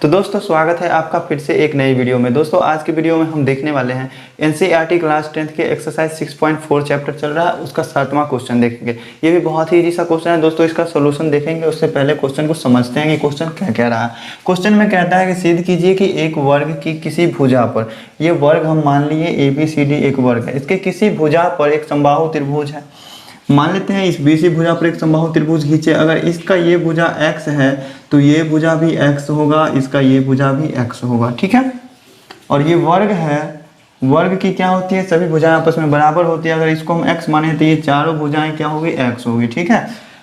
तो दोस्तों स्वागत है आपका फिर से एक नई वीडियो में। दोस्तों आज की वीडियो में हम देखने वाले हैं एनसीईआरटी क्लास 10 के एक्सरसाइज 6.4 चैप्टर चल रहा है, उसका 7वां क्वेश्चन देखेंगे। ये भी बहुत ही इजी सा क्वेश्चन है दोस्तों। इसका सोल्यूशन देखेंगे उससे पहले क्वेश्चन को समझते हैं कि क्वेश्चन क्या कह रहा है। क्वेश्चन में कहता है कि सिद्ध कीजिए कि एक वर्ग की किसी भुजा पर, ये वर्ग हम मान लिए ABCD एक वर्ग है, इसके किसी भुजा पर एक समबाहु त्रिभुज है। मान लेते हैं इस BC भुजा पर एक समबाहु त्रिभुज खींचे। अगर इसका ये भुजा x है तो ये भुजा भी x होगा, इसका ये भुजा भी x होगा, ठीक है। और ये वर्ग है, वर्ग की क्या होती है, सभी भुजाएं आपस में बराबर होती है। अगर इसको हम x माने तो ये चारों भुजाएं क्या होगी, x होगी, ठीक है।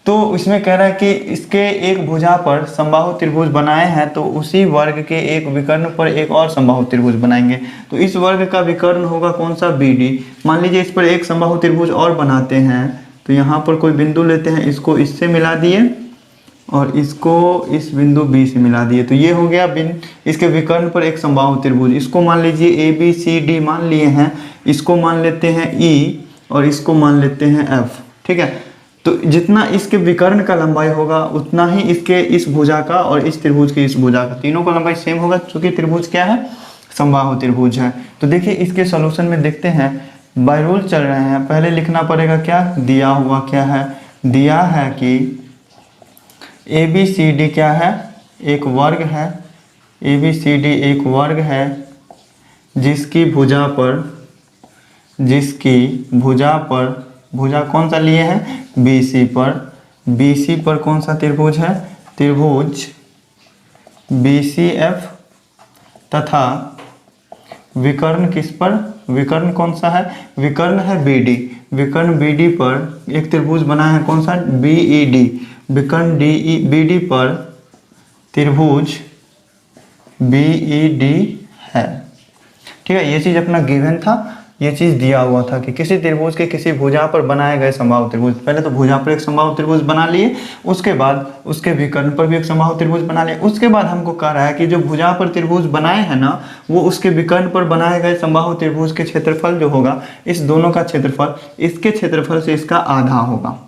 तो इसमें कह रहा है कि इसके एक भुजा पर समबाहु त्रिभुज बनाए हैं तो उसी वर्ग के एक विकर्ण पर एक और समबाहु त्रिभुज बनाएंगे। तो इस वर्ग का विकर्ण होगा कौन सा, BD। मान लीजिए इस पर एक समबाहु त्रिभुज और बनाते हैं तो यहाँ पर कोई बिंदु लेते हैं, इसको इससे मिला दिए और इसको इस बिंदु B से मिला दिए, तो ये हो गया इसके विकर्ण पर एक समबाहु त्रिभुज। इसको मान लीजिए ABCD मान लिए हैं, इसको मान लेते हैं E और इसको मान लेते हैं F, ठीक है। तो जितना इसके विकर्ण का लंबाई होगा उतना ही इसके इस भुजा का और इस त्रिभुज की इस भुजा का, तीनों का लंबाई सेम होगा क्योंकि त्रिभुज क्या है, समबाहु त्रिभुज है। तो देखिए इसके सॉल्यूशन में देखते हैं, बाय रूल चल रहे हैं। पहले लिखना पड़ेगा क्या, दिया हुआ क्या है, दिया है कि ABCD क्या है, एक वर्ग है। ABCD एक वर्ग है जिसकी भुजा पर भुजा कौन सा लिए हैं, BC पर कौन सा त्रिभुज है, त्रिभुज BCF तथा विकर्ण किस पर, विकर्ण कौन सा है, विकर्ण है BD। विकर्ण BD पर एक त्रिभुज बना है कौन सा, BED। विकर्ण BD पर त्रिभुज BED है, ठीक है। ये चीज अपना गिवन था, ये चीज दिया हुआ था कि किसी त्रिभुज के किसी भुजा पर बनाए गए समबाहु त्रिभुज। पहले तो भुजा पर एक समबाहु त्रिभुज बना लिए, उसके बाद उसके विकर्ण पर भी एक समबाहु त्रिभुज बना लिए। उसके बाद हमको कह रहा है कि जो भुजा पर त्रिभुज बनाए हैं ना, वो उसके विकर्ण पर बनाए गए समबाहु त्रिभुज के क्षेत्रफल जो होगा, इस दोनों का क्षेत्रफल इसके क्षेत्रफल से इसका आधा होगा।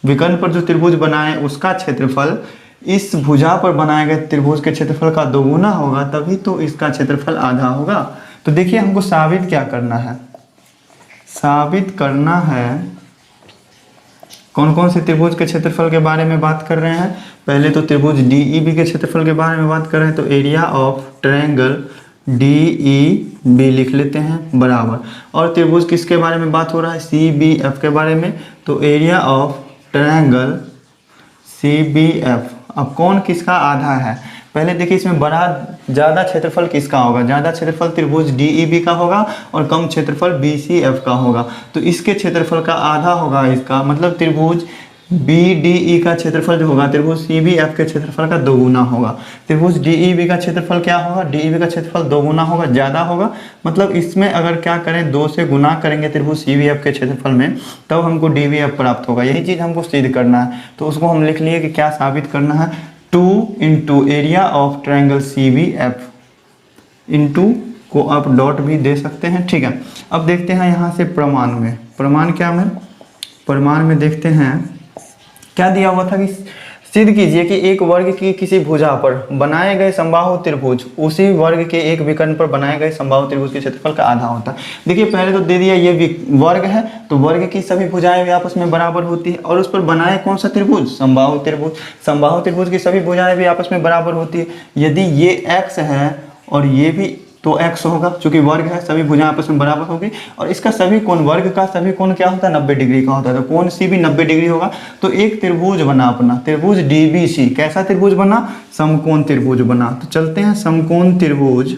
विकर्ण पर जो त्रिभुज बनाए उसका क्षेत्रफल इस भुजा पर बनाए गए त्रिभुज के क्षेत्रफल का दोगुना होगा, तभी तो इसका क्षेत्रफल आधा होगा। तो देखिए हमको साबित क्या करना है, साबित करना है कौन कौन से त्रिभुज के क्षेत्रफल के बारे में बात कर रहे हैं। पहले तो त्रिभुज DEB के क्षेत्रफल के बारे में बात कर रहे हैं, तो एरिया ऑफ ट्रायंगल DEB लिख लेते हैं बराबर। और त्रिभुज किसके बारे में बात हो रहा है, CBF के बारे में, तो एरिया ऑफ ट्रायंगल CBF। अब कौन किसका आधा है, पहले देखिए इसमें बड़ा ज़्यादा क्षेत्रफल किसका होगा, ज़्यादा क्षेत्रफल त्रिभुज DEB का होगा और कम क्षेत्रफल BCF का होगा। तो इसके क्षेत्रफल का आधा होगा इसका, मतलब त्रिभुज BDE का क्षेत्रफल जो होगा त्रिभुज CBF के क्षेत्रफल का दोगुना होगा। त्रिभुज DEB का क्षेत्रफल क्या होगा, DEB का क्षेत्रफल दोगुना होगा, ज़्यादा होगा। मतलब इसमें अगर क्या करें, 2 से गुना करेंगे त्रिभुज CBF के क्षेत्रफल में, तब हमको DBF प्राप्त होगा। यही चीज़ हमको सिद्ध करना है। तो उसको हम लिख लिए कि क्या साबित करना है, 2 into area of triangle CBF into को आप डॉट भी दे सकते हैं, ठीक है। अब देखते हैं यहाँ से प्रमाण में, प्रमाण क्या में, प्रमाण में देखते हैं क्या दिया हुआ था कि सिद्ध कीजिए कि एक वर्ग की किसी भुजा पर बनाए गए समबाहु त्रिभुज उसी वर्ग के एक विकर्ण पर बनाए गए समबाहु त्रिभुज के क्षेत्रफल का आधा होता है। देखिए पहले तो दे दिया ये वर्ग है, तो वर्ग की सभी भुजाएं भी आपस में बराबर होती है और उस पर बनाए कौन सा त्रिभुज, समबाहु त्रिभुज। समबाहु त्रिभुज की सभी भुजाएं भी आपस में बराबर होती है। यदि ये x है और ये भी तो x होगा, चूंकि वर्ग है सभी भुजाएं आपस में बराबर होगी। और इसका सभी कोण, वर्ग का सभी कोण क्या होता है, 90 डिग्री का होता है, तो कोण C भी 90 डिग्री होगा। तो एक त्रिभुज बना अपना, त्रिभुज DBC। कैसा त्रिभुज बना, समकोण त्रिभुज बना। तो चलते हैं समकोण त्रिभुज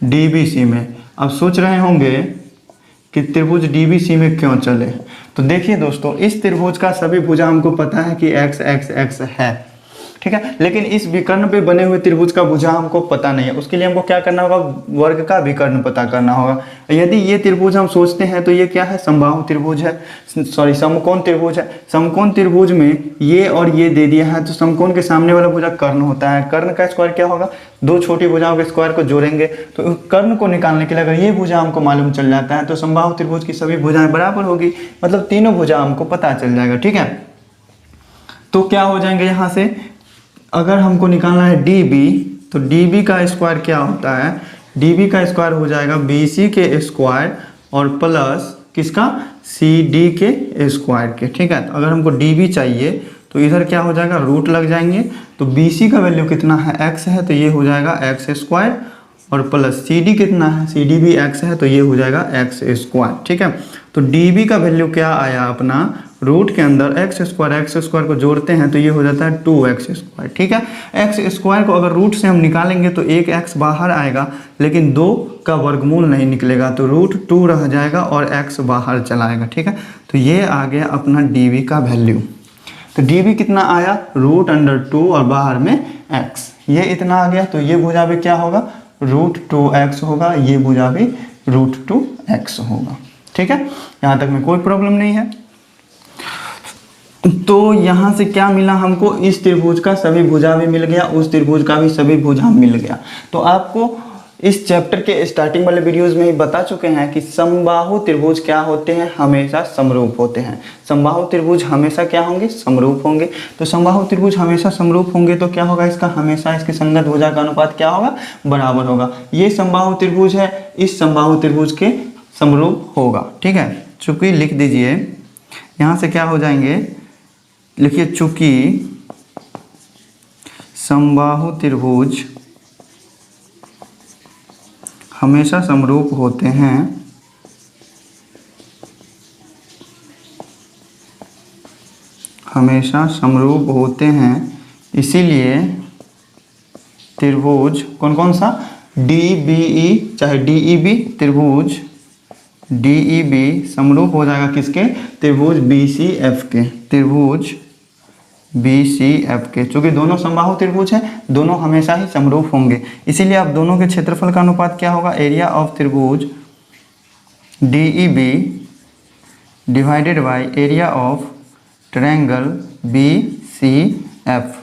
DBC में। अब सोच रहे होंगे कि त्रिभुज DBC में क्यों चले, तो देखिए दोस्तों इस त्रिभुज का सभी भुजा हमको पता है कि x x x है, ठीक है। लेकिन इस विकर्ण पे बने हुए त्रिभुज का भुजा हमको पता नहीं है, उसके लिए हमको क्या करना होगा, वर्ग का विकर्ण पता करना होगा। यदि ये त्रिभुज हम सोचते हैं तो ये क्या है, समबाहु त्रिभुज है, सॉरी समकोण त्रिभुज है। समकोण त्रिभुज में ये और ये दे दिया है, तो समकोण के सामने वाला भुजा कर्ण होता है। कर्ण का स्क्वायर क्या होगा, 2 छोटी भुजाओं के स्क्वायर को जोड़ेंगे, तो कर्ण को निकालने के लिए अगर ये भुजा हमको मालूम चल जाता है तो समबाहु त्रिभुज की सभी भुजाएं बराबर होगी, मतलब तीनों भुजा हमको पता चल जाएगा, ठीक है। तो क्या हो जाएंगे यहाँ से, अगर हमको निकालना है डी बी, तो डी बी का स्क्वायर क्या होता है, डी बी का स्क्वायर हो जाएगा बी सी के स्क्वायर और प्लस किसका, सी डी के स्क्वायर के। ठीक है, तो अगर हमको डी बी चाहिए तो इधर क्या हो जाएगा, रूट लग जाएंगे। तो बी सी का वैल्यू कितना है, एक्स है, तो ये हो जाएगा एक्स स्क्वायर और प्लस सी डी कितना है, सी डी भी एक्स है, तो ये हो जाएगा एक्स स्क्वायर। ठीक है, तो डी बी का वैल्यू क्या आया अपना, रूट के अंदर एक्स स्क्वायर को जोड़ते हैं तो ये हो जाता है 2x स्क्वायर। ठीक है, एक्स स्क्वायर को अगर रूट से हम निकालेंगे तो एक एक्स बाहर आएगा, लेकिन 2 का वर्गमूल नहीं निकलेगा, तो रूट 2 रह जाएगा और एक्स बाहर चला आएगा। ठीक है, तो ये आ गया अपना डी बी का वैल्यू। तो डी बी कितना आया, रूट अंडर 2 और बाहर में एक्स, ये इतना आ गया। तो ये भुजा भी क्या होगा, रूट 2x होगा, ये भुजा भी रूट 2x होगा। ठीक है, यहाँ तक में कोई प्रॉब्लम नहीं है। तो यहाँ से क्या मिला हमको, इस त्रिभुज का सभी भुजा भी मिल गया, उस त्रिभुज का भी सभी भुजा मिल गया। तो आपको इस चैप्टर के स्टार्टिंग वाले वीडियोस में ही बता चुके हैं कि समबाहु त्रिभुज क्या होते हैं, हमेशा समरूप होते हैं। समबाहु त्रिभुज हमेशा क्या होंगे, समरूप होंगे। तो समबाहु त्रिभुज हमेशा समरूप होंगे तो क्या होगा, इसका हमेशा इसकी संगत भुजा का अनुपात क्या होगा, बराबर होगा। ये समबाहु त्रिभुज है, इस समबाहु त्रिभुज के समरूप होगा। ठीक है, चूंकि लिख दीजिए, यहाँ से क्या हो जाएंगे, लिखिए चूंकि समबाहु त्रिभुज हमेशा समरूप होते हैं, हमेशा समरूप होते हैं, इसीलिए त्रिभुज कौन कौन सा, डी बी ई चाहे डी ई बी, त्रिभुज डी ई बी समरूप हो जाएगा किसके, त्रिभुज बी सी एफ के, त्रिभुज बी सी एफ के। चूंकि दोनों समबाहु त्रिभुज है, दोनों हमेशा ही समरूप होंगे, इसीलिए अब दोनों के क्षेत्रफल का अनुपात क्या होगा, एरिया ऑफ त्रिभुज D E B divided by area of triangle B C F.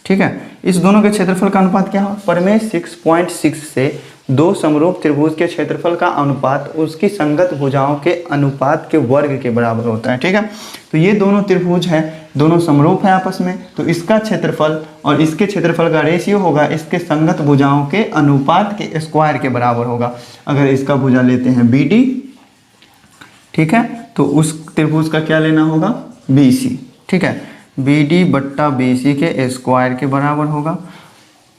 ठीक है, इस दोनों के क्षेत्रफल का अनुपात क्या होगा, प्रमेय 6.6 से दो समरूप त्रिभुज के क्षेत्रफल का अनुपात उसकी संगत भुजाओं के अनुपात के वर्ग के बराबर होता है। ठीक है, तो ये दोनों त्रिभुज है, दोनों समरूप है आपस में, तो इसका क्षेत्रफल और इसके क्षेत्रफल का रेशियो होगा इसके संगत भुजाओं के अनुपात के स्क्वायर के बराबर होगा। अगर इसका भुजा लेते हैं बी डी, ठीक है, तो उस त्रिभुज का क्या लेना होगा, बी सी। ठीक है, बी डी बट्टा बी सी के स्क्वायर के बराबर होगा।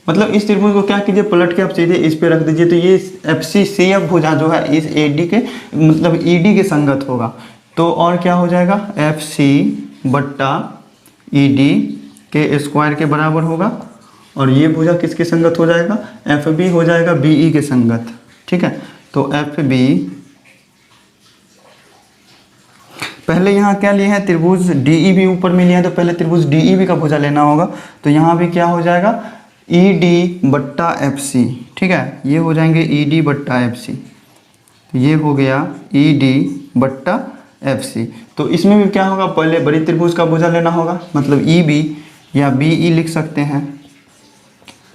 मतलब इस त्रिभुज को क्या कीजिए, पलट के आप सीधे इस पे रख दीजिए, तो ये एफ सी सी एफ भुजा जो है इस ए डी के मतलब ई डी के संगत होगा। तो और क्या हो जाएगा, एफ सी बट्टा ई डी के स्क्वायर के बराबर होगा, और ये भुजा किसके संगत हो जाएगा, एफ बी हो जाएगा बी ई के संगत। ठीक है, तो एफ बी, पहले यहाँ क्या लिए हैं, त्रिभुज डी ई बी ऊपर में लिया है, तो पहले त्रिभुज डी ई बी का भुजा लेना होगा। तो यहाँ भी क्या हो जाएगा, ई डी बट्टा एफ सी। ठीक है, ये हो जाएंगे ई डी बट्टा एफ सी, ये हो गया ई डी बट्टा एफ सी। तो इसमें भी क्या होगा, पहले बड़ी त्रिभुज का भुजा लेना होगा, मतलब ई बी या बी ई लिख सकते हैं,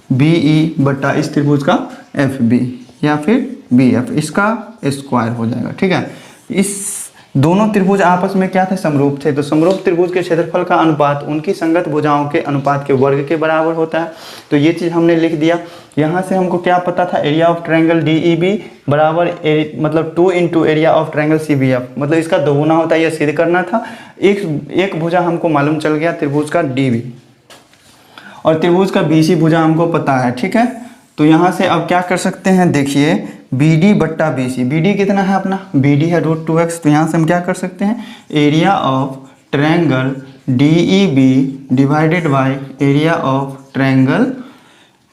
बी ई बट्टा इस त्रिभुज का एफ बी या फिर बी एफ, इसका स्क्वायर हो जाएगा। ठीक है, इस दोनों त्रिभुज आपस में क्या थे, समरूप थे, तो समरूप त्रिभुज के क्षेत्रफल का अनुपात उनकी संगत भुजाओं के अनुपात के वर्ग के बराबर होता है। तो ये चीज़ हमने लिख दिया। यहाँ से हमको क्या पता था, area of triangle D E B बराबर मतलब 2 into area of triangle C B F, मतलब इसका दोगुना होता है, यह सिद्ध करना था। एक भुजा हमको मालूम चल गया, त्रिभुज का डी बी, और त्रिभुज का बी सी भुजा हमको पता है। ठीक है, तो यहाँ से अब क्या कर सकते हैं, देखिए बी डी बट्टा बी सी, बी डी कितना है अपना, बी डी है रूट 2x, तो यहाँ से हम क्या कर सकते हैं, area of triangle D E B divided by area of triangle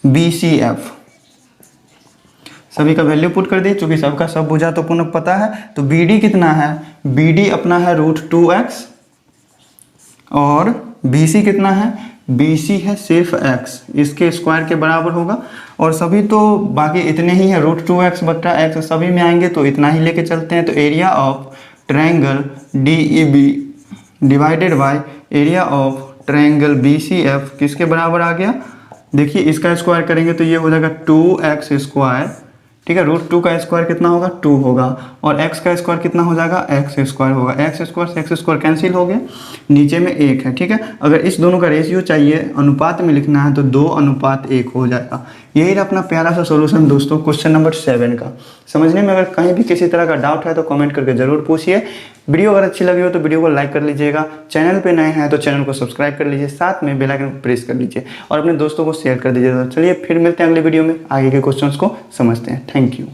B C F, सभी का वैल्यू पुट कर दिए, चूंकि सबका सब भुजा तो पुनः पता है। तो बी डी कितना है, बी डी अपना है रूट 2x, और बी सी कितना है, बी सी है सिर्फ x, इसके स्क्वायर के बराबर होगा। और सभी तो बाकी इतने ही है, रूट 2x बट्टा x सभी में आएंगे, तो इतना ही लेके चलते हैं। तो area of triangle D E B divided by area of triangle B C F किसके बराबर आ गया, देखिए इसका स्क्वायर करेंगे तो ये हो जाएगा 2x स्क्वायर ठीक है। रूट 2 का स्क्वायर कितना होगा 2 होगा, और x का स्क्वायर कितना हो जाएगा x स्क्वायर होगा। x स्क्वायर से x स्क्वायर कैंसिल हो गया, नीचे में 1 है। ठीक है, अगर इस दोनों का रेशियो चाहिए, अनुपात में लिखना है तो 2:1 हो जाएगा। यही अपना प्यारा सा सॉल्यूशन दोस्तों क्वेश्चन नंबर 7 का। समझने में अगर कहीं भी किसी तरह का डाउट है तो कमेंट करके ज़रूर पूछिए। वीडियो अगर अच्छी लगी हो तो वीडियो को लाइक कर लीजिएगा, चैनल पे नए हैं तो चैनल को सब्सक्राइब कर लीजिए, साथ में बेल आइकन को प्रेस कर लीजिए और अपने दोस्तों को शेयर कर दीजिए। तो चलिए फिर मिलते हैं अगले वीडियो में, आगे के क्वेश्चंस को समझते हैं। Thank you.